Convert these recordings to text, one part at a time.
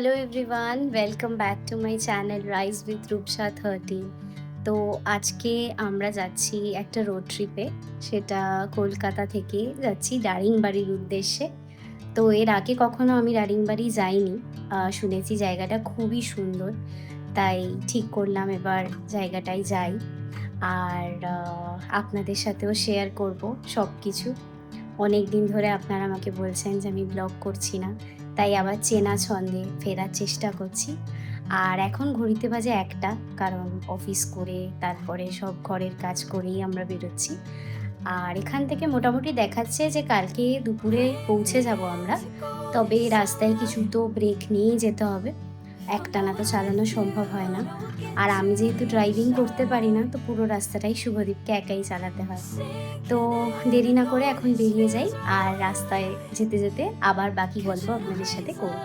Hello everyone, welcome back to my channel rise with Rupsa 13। তো আজকে আমরা যাচ্ছি একটা রোড ট্রিপে। সেটা কলকাতা থেকে যাচ্ছি দারিংবাড়ির উদ্দেশ্যে। তো এর আগে কখনো আমি দারিংবাড়ি যাইনি। শুনেছি জায়গাটা খুবই সুন্দর। তাই ঠিক করলাম এবার জায়গাটায় যাই। আর আপনাদের সাথেও শেয়ার করব সবকিছু। অনেকদিন ধরে আপনারা আমাকে বলছেন যে আমি ব্লগ করছি না। তাই আবার চেনা ছন্দে ফেরার চেষ্টা করছি। আর এখন ঘড়িতে বাজে ১টা, কারণ অফিস করে তারপরে সব ঘরের কাজ করেই আমরা বেরোচ্ছি। আর এখান থেকে মোটামুটি দেখাচ্ছে যে কালকে দুপুরে পৌঁছে যাব আমরা। তবে রাস্তায় কিছু তো ব্রেক নিয়েই যেতে হবে। একটানা তো চালানো সম্ভব হয় না। আর আমি যেহেতু ড্রাইভিং করতে পারি না, তো পুরো রাস্তাটাই শুভদীপকে একাই চালাতে হয়। তো দেরি না করে এখন বেরিয়ে যাই, আর রাস্তায় যেতে যেতে আবার বাকি গল্প আপনাদের সাথে করব।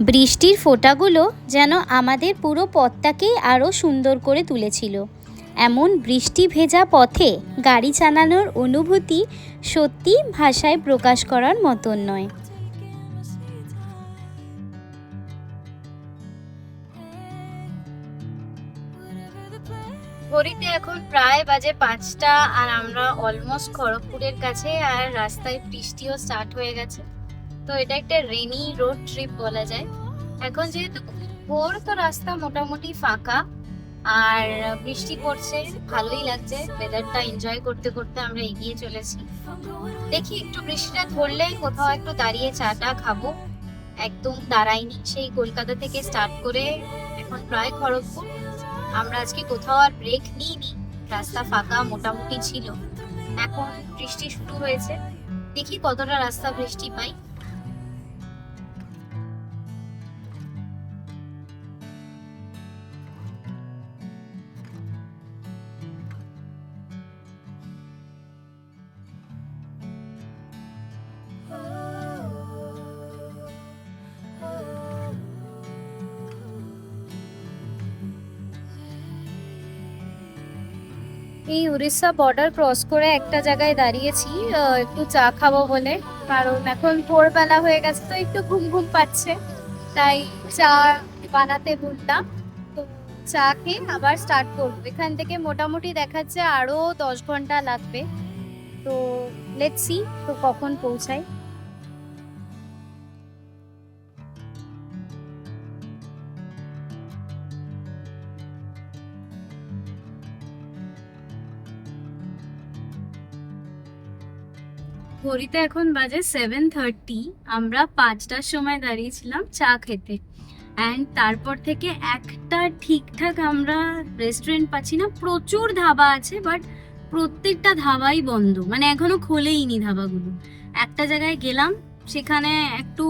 বৃষ্টির ফোঁটাগুলো যেন আমাদের পুরো পথটাকেই আরও সুন্দর করে তুলেছিল। এমন বৃষ্টি ভেজা পথে গাড়ি চালানোর অনুভূতি সত্যি ভাষায় প্রকাশ করার মতন নয়। ঘড়িতে এখন প্রায় বাজে 5টা, আর আমরা অলমোস্ট খড়গপুরের কাছে, আর রাস্তায় বৃষ্টিও স্টার্ট হয়ে গেছে। তো এটা একটা রেনি রোড ট্রিপ বলা যায়। এখন যেহেতু খুব ভোর, তো রাস্তা মোটামুটি ফাঁকা আর বৃষ্টি পড়ছে, ভালোই লাগছে। ওয়েদারটা এনজয় করতে করতে আমরা এগিয়ে চলেছি। দেখি একটু বৃষ্টিটা ধরলেই কোথাও একটু দাঁড়িয়ে চাটা খাবো। একদম দাঁড়াইনি, সেই কলকাতা থেকে স্টার্ট করে এখন প্রায় খড়গপুর। আমরা আজকে কোথাও আর ব্রেক নিইনি, রাস্তা ফাঁকা মোটামুটি ছিল। এখন বৃষ্টি শুরু হয়েছে, দেখি কতটা রাস্তা বৃষ্টি পাই। এই উড়িষ্যা বর্ডার ক্রস করে একটা জায়গায় দাঁড়িয়েছি একটু চা খাবো বলে। কারণ এখন ভোরবেলা হয়ে গেছে, তো একটু ঘুম ঘুম পাচ্ছে। তাই চা বানাতে বললাম। তো চা খেয়ে আবার স্টার্ট করবো। এখান থেকে মোটামুটি দেখাচ্ছে আরো 10 ঘন্টা লাগবে। তো লেটস সি তো কখন পৌঁছাই। ঘড়িতে এখন বাজে 7:30। আমরা 5টার সময় দাঁড়িয়েছিলাম চা খেতে। অ্যান্ড তারপর থেকে একটা ঠিকঠাক আমরা রেস্টুরেন্ট পাচ্ছি না। প্রচুর ধাবা আছে, বাট প্রত্যেকটা ধাবাই বন্ধ, মানে এখনো খোলেইনি ধাবাগুলো। একটা জায়গায় গেলাম, সেখানে একটু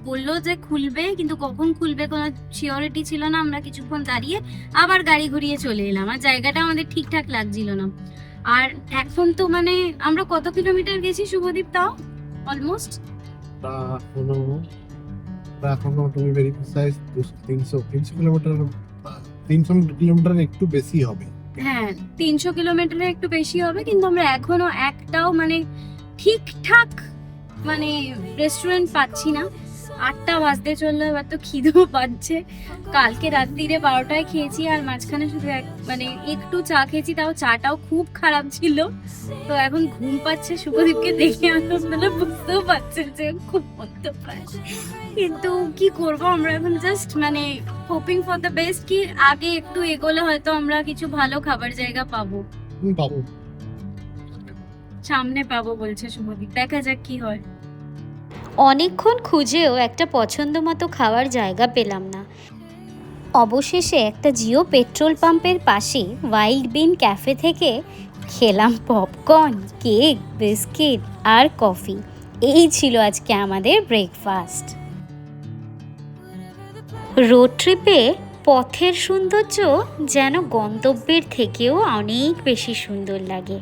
বললো যে খুলবে, কিন্তু কখন খুলবে কোনো সিওরিটি ছিল না। আমরা কিছুক্ষণ দাঁড়িয়ে আবার গাড়ি ঘুরিয়ে চলে এলাম, আর জায়গাটা আমাদের ঠিকঠাক লাগছিল না। আর এখন তো মানে আমরা কত কিলোমিটার গেছি শুভদীপ, তাও অলমোস্ট এখনো এখনো তুমি ভেরি প্রিসাইজ 300 কিলোমিটার, 300 কিলোমিটার একটু বেশি হবে। হ্যাঁ, 300 কিলোমিটারের একটু বেশি হবে, কিন্তু আমরা এখনো একটাও মানে ঠিকঠাক মানে রেস্টুরেন্ট পাচ্ছি না। 8টা বাজতে চললো, এবার তো খিদেও পাচ্ছে। কালকে রাত্রিরে 12টায় খেয়েছি, আর মাঝখানে শুধু মানে একটু চা খেয়েছি, তাও চাটাও খুব খারাপ ছিল। তো এখন ঘুম পাচ্ছে। শুভদীপকে দেখে আপনারা বুঝতেও পারছেন যে খুব মন্দ পায়। কিন্তু কি করব, আমরা এখন জাস্ট মানে হোপিং ফর দ্য বেস্ট, কি আগে একটু এগোলে হয়তো আমরা কিছু ভালো খাবার জায়গা পাবো। পাবো। সামনে পাবো বলছে শুভদীপ, দেখা যাক কি হয়। অনেকক্ষণ খুঁজেও একটা পছন্দ মতো খাওয়ার জায়গা পেলাম না। অবশেষে একটা জিও পেট্রোল পাম্পের পাশে ওয়াইল্ড বিন ক্যাফে থেকে খেলাম পপকর্ন, কেক, বিস্কিট আর কফি। এই ছিল আজকে আমাদের ব্রেকফাস্ট। রোড ট্রিপে পথের সৌন্দর্য যেন গন্তব্যের থেকেও অনেক বেশি সুন্দর লাগে।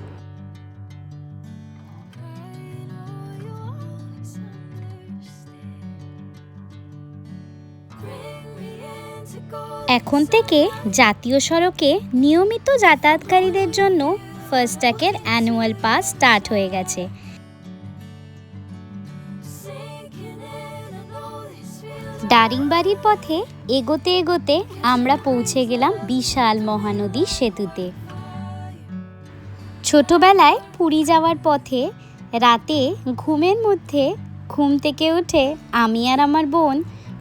এখন থেকে জাতীয় সড়কে নিয়মিত যাতায়াতকারীদের জন্য ফাস্ট্যাগের অ্যানুয়াল পাস স্টার্ট হয়ে গেছে। দারিংবাড়ির পথে এগোতে এগোতে আমরা পৌঁছে গেলাম বিশাল মহানদী সেতুতে। ছোটবেলায় পুরী যাওয়ার পথে রাতে ঘুমের মধ্যে ঘুম থেকে উঠে আমি আর আমার বোন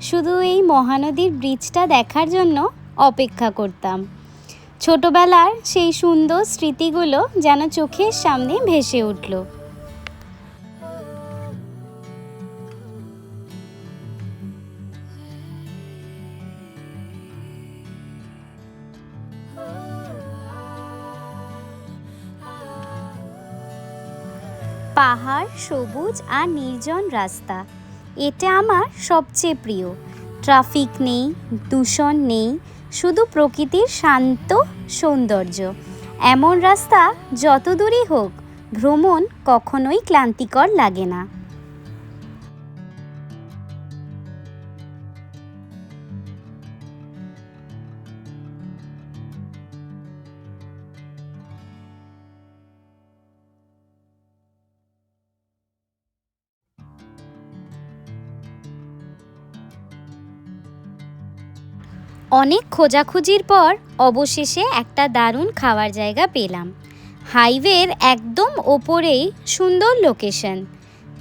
শুধু এই মহানদীর ব্রিজটা দেখার জন্য অপেক্ষা করতাম। ছোটবেলার সেই সুন্দর স্মৃতিগুলো যেন চোখের সামনে ভেসে উঠল। পাহাড়, সবুজ আর নির্জন রাস্তা, এটা আমার সবচেয়ে প্রিয়। ট্রাফিক নেই, দূষণ নেই, শুধু প্রকৃতির শান্ত সৌন্দর্য। এমন রাস্তা যত দূরই হোক, ভ্রমণ কখনোই ক্লান্তিকর লাগে না। অনেক খোঁজাখুঁজির পর অবশেষে একটা দারুণ খাওয়ার জায়গা পেলাম। হাইওয়ের একদম ওপরেই সুন্দর লোকেশন,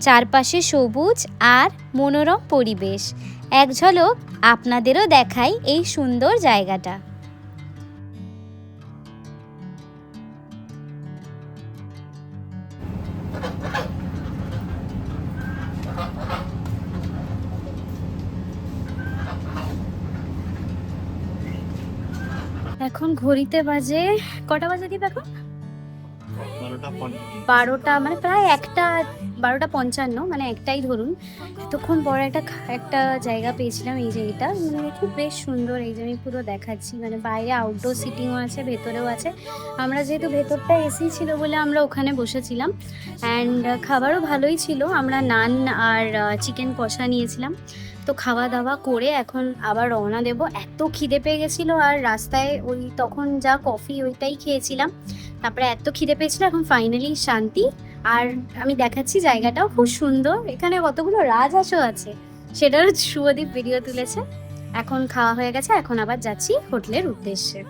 চারপাশে সবুজ আর মনোরম পরিবেশ। এক ঝলক আপনাদেরও দেখাই এই সুন্দর জায়গাটা। এখন ঘড়িতে বাজে কটা বাজে কি এখন? 12টা, মানে প্রায় 12:55, মানে একটাই ধরুন। এতক্ষণ পর একটা জায়গা পেয়েছিলাম, এই যে এটা, মানে দেখি বেশ সুন্দর। এই যে আমি পুরো দেখাচ্ছি, মানে বাইরে আউটডোর সিটিংও আছে, ভেতরেও আছে। আমরা যেহেতু ভেতরটা এসি ছিল বলে আমরা ওখানে বসেছিলাম, অ্যান্ড খাবারও ভালোই ছিল। আমরা নান আর চিকেন কষা নিয়েছিলাম। তো খাওয়া দাওয়া করে এখন আবার রওনা দেবো। এত খিদে পেয়ে গেছিলো, আর রাস্তায় ওই তখন যা কফি ওইটাই খেয়েছিলাম, তারপরে এত খিদে পেয়েছিল। এখন ফাইনালি শান্তি। আর আমি দেখাচ্ছি জায়গাটাও খুব সুন্দর, এখানে কতগুলো রাজহাঁসও আছে, সেটারও শুভদীপ ভিডিও তুলেছে। এখন খাওয়া হয়ে গেছে, এখন আবার যাচ্ছি হোটেলের উদ্দেশ্যে।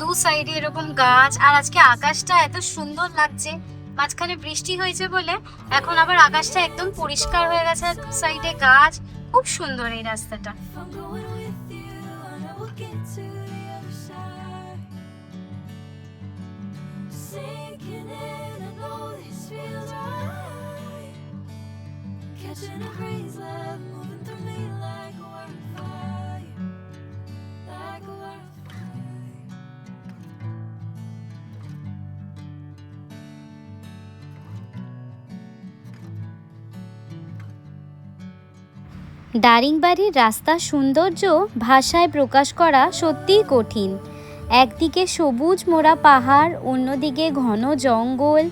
দু সাইডে এরকম গাছ, আর আজকে আকাশটা এত সুন্দর লাগছে। মাঝখানে বৃষ্টি হয়েছে বলে এখন আবার আকাশটা একদম পরিষ্কার হয়ে গেছে, আর দু সাইডে গাছ, খুব সুন্দর এই রাস্তাটা। দারিংবাড়ির রাস্তার সৌন্দর্য ভাষায় প্রকাশ করা সত্যিই কঠিন। একদিকে সবুজ মোড়া পাহাড়, অন্যদিকে ঘন জঙ্গল,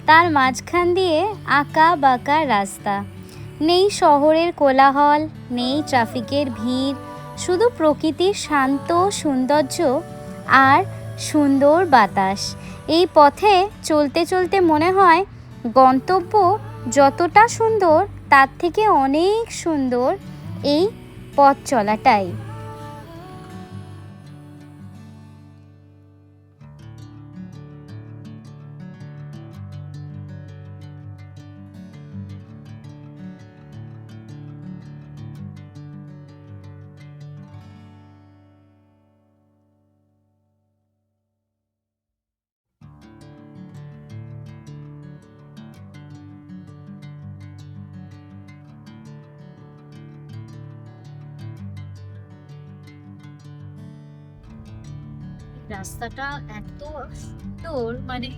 তার মাঝখান দিয়ে আঁকা বাঁকা রাস্তা। নেই শহরের কোলাহল, নেই ট্রাফিকের ভিড়, শুধু প্রকৃতির শান্ত সৌন্দর্য আর সুন্দর বাতাস। এই পথে চলতে চলতে মনে হয় গন্তব্য যতটা সুন্দর, তার থেকে অনেক সুন্দর এই পথ চলাটাই। রাস্তাটা এত সুন্দর, মানে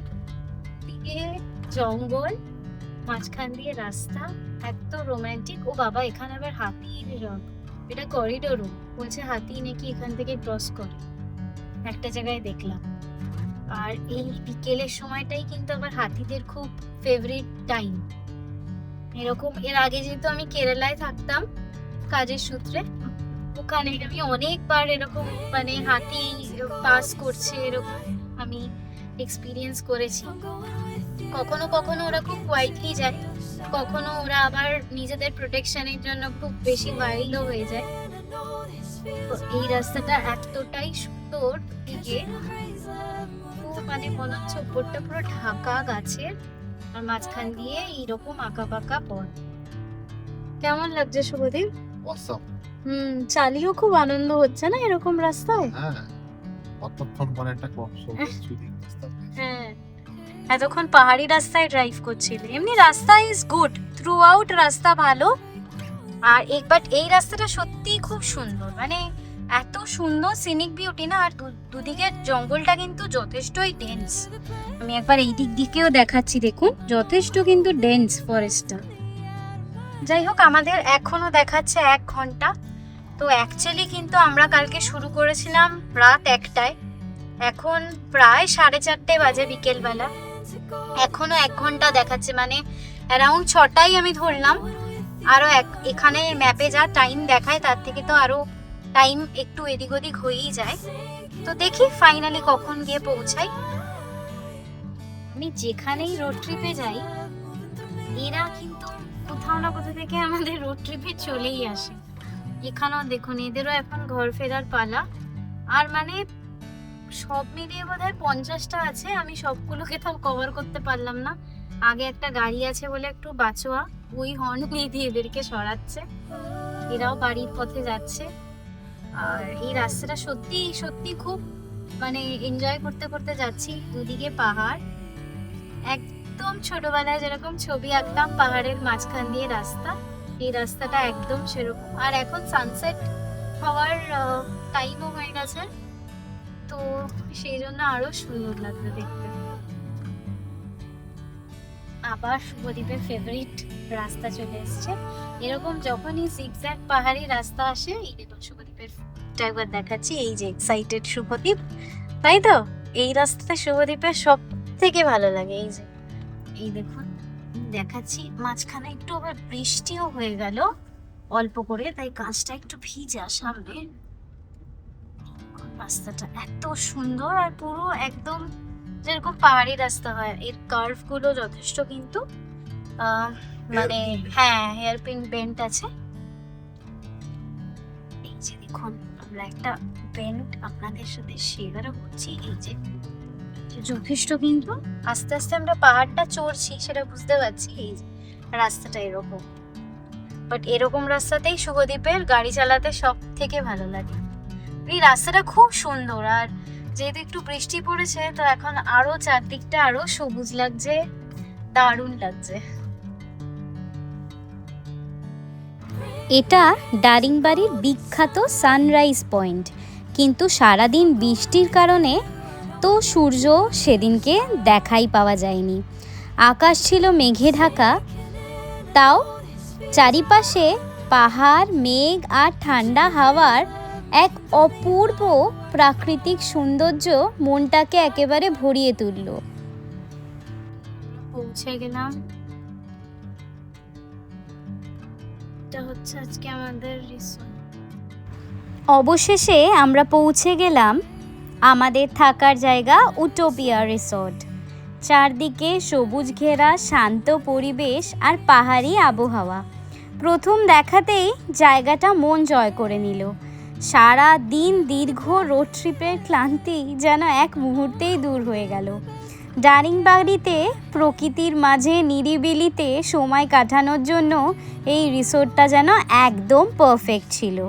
দিকে জঙ্গল, মাঝখান দিয়ে রাস্তা, এত রোমান্টিক। ও বাবা, এখানে আবার হাতির এটা করিডোরও, বলছে হাতি নাকি এখান থেকে ক্রস করে, একটা জায়গায় দেখলাম। আর এই বিকেলের সময়টাই কিন্তু আবার হাতিদের খুব ফেভারিট টাইম। এরকম এর আগে যেহেতু আমি কেরালায় থাকতাম কাজের সূত্রে, ওখানে আমি অনেকবার এরকম মানে হাতি পাস করছে এরকম আমি এক্সপিরিয়েন্স করেছি। কখনো কখনো ওরা খুব কোয়াইটলি যায়, কখনো ওরা আবার নিজেদের প্রোটেকশনের জন্য খুব বেশি ওয়াইল্ডও হয়ে যায়। তো এই রাস্তাটা এতটাই সুন্দর, দিকে মানে মনে হচ্ছে উপরটা পুরো ঢাকা গাছের, আর মাঝখান দিয়ে এইরকম আঁকা বাঁকা পথ। কেমন লাগছে শুভদীপ? অসম। চালিয়েও খুব আনন্দ হচ্ছে না এরকম রাস্তায়? হ্যাঁ, কতক্ষণ পরে একটা কম রাস্তা। হ্যাঁ, এতক্ষণ পাহাড়ি রাস্তায় ড্রাইভ করছিলে। এমনি রাস্তা ইজ গুড, থ্রু আউট রাস্তা ভালো। আর বাট এই রাস্তাটা সত্যিই খুব সুন্দর, মানে এত সুন্দর সিনিক বিউটি না। আর দুদিকের জঙ্গলটা কিন্তু যথেষ্টই ডেন্স। আমি একবার এই দিক দিকেও দেখাচ্ছি, দেখুন যথেষ্ট কিন্তু ডেন্স ফরেস্টটা। যাই হোক, আমাদের এখনো দেখাচ্ছে 1 ঘন্টা। তো অ্যাকচুয়ালি কিন্তু আমরা কালকে শুরু করেছিলাম রাত 1টায়, এখন প্রায় 4:30 বাজে বিকেলবেলা, এখনো 1 ঘন্টা দেখাচ্ছে, মানে অ্যারাউন্ড 6টাই আমি ধরলাম। আরো এখানে ম্যাপে যা টাইম দেখায় তার থেকে তো আরো টাইম একটু এদিক ওদিক হয়েই যায়। তো দেখি ফাইনালি কখন গিয়ে পৌঁছাই। আমি যেখানেই রোড ট্রিপে যাই, এরা কিন্তু কোথাও না কোথা থেকে আমাদের রোড ট্রিপে চলেই আসে। এখানেও দেখুন, এদেরও এখন ঘর ফেরার পালা। আর মানে সব মিলিয়ে বোধহয় 50টা আছে, আমি সবগুলোকে তাও কভার করতে পারলাম না। আগে একটা গাড়ি আছে বলে একটু বাঁচোয়া, ওই হর্ন দিয়ে এদেরকে সরাচ্ছে। এরাও বাড়ির পথে যাচ্ছে। আর এই রাস্তাটা সত্যি সত্যি খুব মানে এনজয় করতে করতে যাচ্ছি। দুদিকে পাহাড়, একদম ছোটবেলায় যেরকম ছবি আঁকতাম পাহাড়ের মাঝখান দিয়ে রাস্তা, এই রাস্তাটা একদম সেরকম। আর এখন সানসেট হওয়ার টাইমও হয়ে গেছে, তো সেই জন্য আরো সুন্দর লাগবে দেখতে। আবার শুভদীপের ফেভারিট রাস্তা চলে এসছে। এরকম যখনই জিগজ্যাগ পাহাড়ি রাস্তা আসে, এই দেখুন শুভদীপের একবার দেখাচ্ছি, এই যে এক্সাইটেড শুভদীপ, তাই তো? এই রাস্তাটা শুভদীপের সব থেকে ভালো লাগে। এই যে এই দেখুন দেখাচ্ছি, মাঝখানে একটু আবার বৃষ্টিও হয়ে গেল অল্প করে, তাই কাঁচটা একটু ভিজা সামনে। রাস্তাটা এত সুন্দর, আর পুরো একদম যেরকম পাহাড়ি রাস্তা হয়, এর কার্ভ গুলো যথেষ্ট কিন্তু মানে হ্যাঁ হেয়ারপিন বেন্ট আছে। এই যে দেখুন, আমরা একটা বেন্ট আপনাদের সাথে শেয়ারও করছি। এই যে যথেষ্ট কিন্তু আস্তে আস্তে আমরা পাহাড়টা চড়ছি, সেটা বুঝতে পারছি। এই যে রাস্তাটা এরকম, বাট এরকম রাস্তাতেই শুভদীপের গাড়ি চালাতে সব থেকে ভালো লাগে। এই রাস্তাটা খুব সুন্দর, আর যেহেতু একটু বৃষ্টি পড়েছে, তো এখন আরো চারদিকটা আরো সবুজ লাগছে, দারুণ লাগছে। এটা দারিংবাড়ির বিখ্যাত সানরাইজ পয়েন্ট, কিন্তু সারাদিন বৃষ্টির কারণে তো সূর্য সেদিনকে দেখাই পাওয়া যায়নি। আকাশ ছিল মেঘে ঢাকা, তাও চারিপাশে পাহাড়, মেঘ আর ঠান্ডা হাওয়ার এক অপূর্ব প্রাকৃতিক সৌন্দর্য মনটাকে একেবারে ভরিয়ে তুলল। পৌঁছে গেলাম, এটা হচ্ছে আজকে আমাদের রিসোর্ট। অবশেষে আমরা পৌঁছে গেলাম আমাদের থাকার জায়গা উটোপিয়া রিসর্ট। চারদিকে সবুজ ঘেরা শান্ত পরিবেশ আর পাহাড়ি আবহাওয়া প্রথম দেখাতেই জায়গাটা মন জয় করে নিল। সারা দিন দীর্ঘ রোড ট্রিপের ক্লান্তি যেন এক মুহূর্তেই দূর হয়ে গেল। দারিংবাড়িতে প্রকৃতির মাঝে নিরিবিলিতে সময় কাটানোর জন্য এই রিসোর্টটা যেন একদম পারফেক্ট ছিল।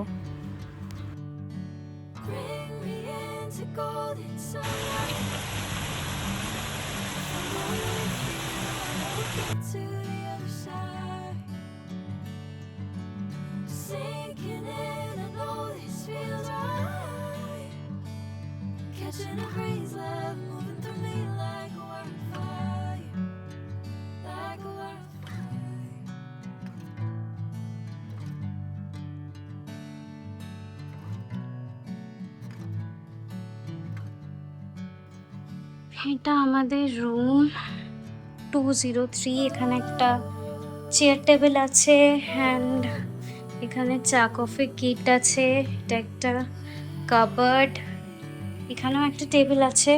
Catching a breeze, love moving through me like a wildfire, like a wildfire. এটা আমাদের রুম 203। এখানে একটা চেয়ার টেবিল আছে অ্যান্ড এখানে চা কফি কিট আছে। এটা একটা কাবার্ড, এখানেও একটা টেবিল আছে,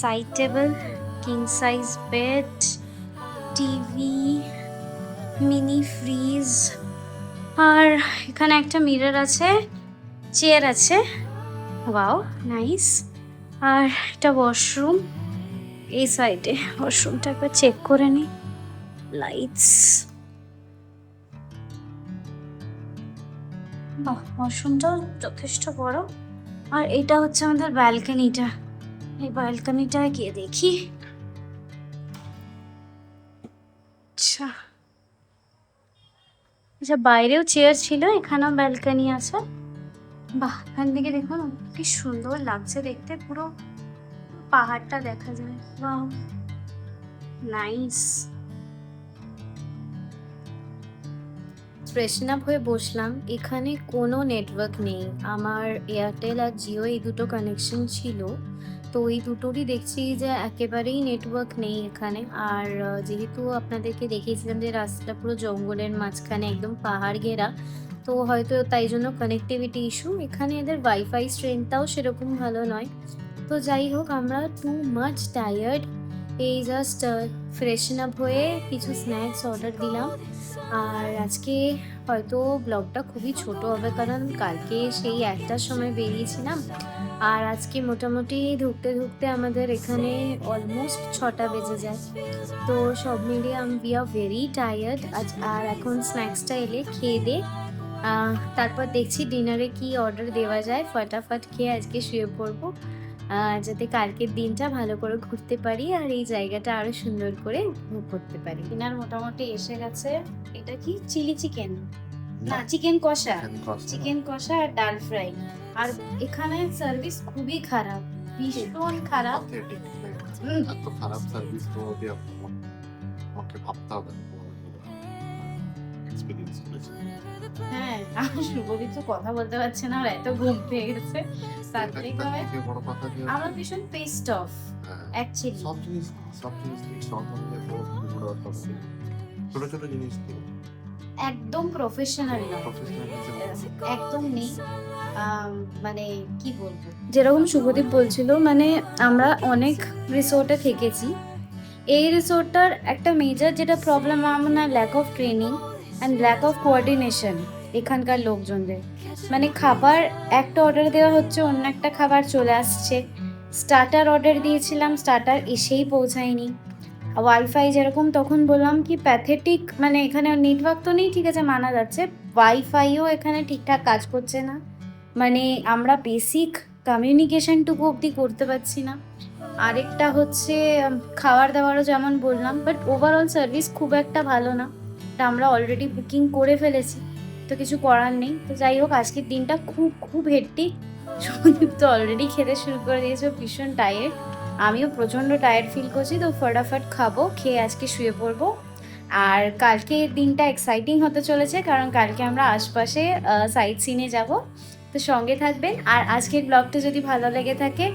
side table, king size bed, TV, mini fridge, আর এখানে একটা মিরর আছে, চেয়ার আছে। Wow, nice. আর এটা ওয়াশরুম, এই সাইডে ওয়াশরুমটা একবার চেক করে নিই। লাইটস, বাহ, ওয়াশরুমটাও যথেষ্ট বড়। আর এটা হচ্ছে আমাদের ব্যালকনিটা, এই ব্যালকনিটায় গিয়ে দেখি। আচ্ছা আচ্ছা, বাইরেও চেয়ার ছিল, এখানেও ব্যালকনি আছে। বাহ, এখান থেকে দেখুন কি সুন্দর লাগছে দেখতে, পুরো পাহাড়টা দেখা যায়। বাহ, নাইস। ফ্রেশন আপ হয়ে বসলাম। এখানে কোনো নেটওয়ার্ক নেই। আমার এয়ারটেল আর জিও এই দুটো কানেকশন ছিল, তো এই দুটোরই দেখছি যে একেবারেই নেটওয়ার্ক নেই এখানে। আর যেহেতু আপনাদেরকে দেখিয়েছিলাম যে রাস্তাটা পুরো জঙ্গলের মাঝখানে, একদম পাহাড় ঘেরা, তো হয়তো তাই জন্য কানেক্টিভিটি ইস্যু। এখানে এদের ওয়াইফাই স্ট্রেংথটাও সেরকম ভালো নয়। তো যাই হোক, আমরা টু মাচ টায়ার্ড। এই জাস্ট ফ্রেশন আপ হয়ে কিছু স্ন্যাক্স অর্ডার দিলাম। আর আজকে হয়তো ব্লগটা খুবই ছোট হবে, কারণ কালকে সেই 1টার সময় বেরিয়েছিলাম, আর আজকে মোটামুটি ঢুকতে ঢুকতে আমাদের এখানে অলমোস্ট 6টা বেজে যায়। তো সব মিলিয়ে উই আর ভেরি টায়ার্ড আজ। আর এখন স্ন্যাক্সটা এলে খেয়ে দে, তারপর দেখছি ডিনারে কি অর্ডার দেওয়া যায়। ফটাফট খেয়ে আজকে শুয়ে পড়বো, যাতে কালকের দিনটা ভালো করে ঘুরতে পারি আর এই জায়গাটা আরো সুন্দর করে উপভোগ করতে পারি। ডিনার মোটামুটি এসে গেছে। এটা কি চিলি চিকেন? না, চিকেন কষা। চিকেন কষা আর ডাল ফ্রাই। আর এখানে সার্ভিস খুবই খারাপ, ভীষণ খারাপ। এত খারাপ সার্ভিস তো আমাকে ভাবতে হবে এক্সপিরিয়েন্স করেছি। হ্যাঁ, আমার শুভজিৎ তো কথা বলতে পারছে না, আর এত ঘুম পেয়ে গেছে। তার থেকে বড় কথা যে আমরা ভীষণ পেস্ট অফ অ্যাকচুয়ালি। সব জিনিস ছোট ছোট জিনিস একদম প্রফেশনাল না, প্রফেশনাল একদম নেই। মানে কি বলবো, যেরকম শুভদীপ বলছিল, মানে আমরা অনেক রিসোর্টে থেকেছি। এই রিসোর্টটার একটা মেজর যেটা প্রবলেম আমার না, lack of training and lack of coordination এখানকার লোকজনদের। মানে খাবার একটা অর্ডার দেওয়া হচ্ছে, অন্য একটা খাবার চলে আসছে। স্টার্টার অর্ডার দিয়েছিলাম, স্টার্টার এসেই পৌঁছায়নি। ওয়াইফাই যেরকম তখন বললাম কি প্যাথেটিক, মানে এখানে নেটওয়ার্ক তো নেই, ঠিক আছে মানা যাচ্ছে, ওয়াইফাইও এখানে ঠিকঠাক কাজ করছে না। মানে আমরা বেসিক কমিউনিকেশনটুকু অবধি করতে পারছি না। আরেকটা হচ্ছে খাবার দাবারও যেমন বললাম, বাট ওভারঅল সার্ভিস খুব একটা ভালো না। তা আমরা অলরেডি বুকিং করে ফেলেছি, তো কিছু করার নেই। তো যাই হোক, আজকের দিনটা খুব খুব হেক্টিক। সুদীপ তো অলরেডি খেতে শুরু করে দিয়েছে, ভীষণ টায়ার্ড। আমিও প্রচণ্ড টায়ার্ড ফিল করছি, তো ফটাফট খাবো, খেয়ে আজকে শুয়ে পড়বো। আর কালকে দিনটা এক্সাইটিং হতে চলেছে, কারণ কালকে আমরা আশপাশে সাইট সিনে যাব। তো সঙ্গে থাকবেন। আর আজকের ব্লগটা যদি ভালো লেগে থাকে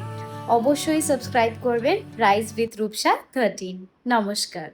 অবশ্যই সাবস্ক্রাইব করবেন রাইজ উইথ রূপসা 13। নমস্কার।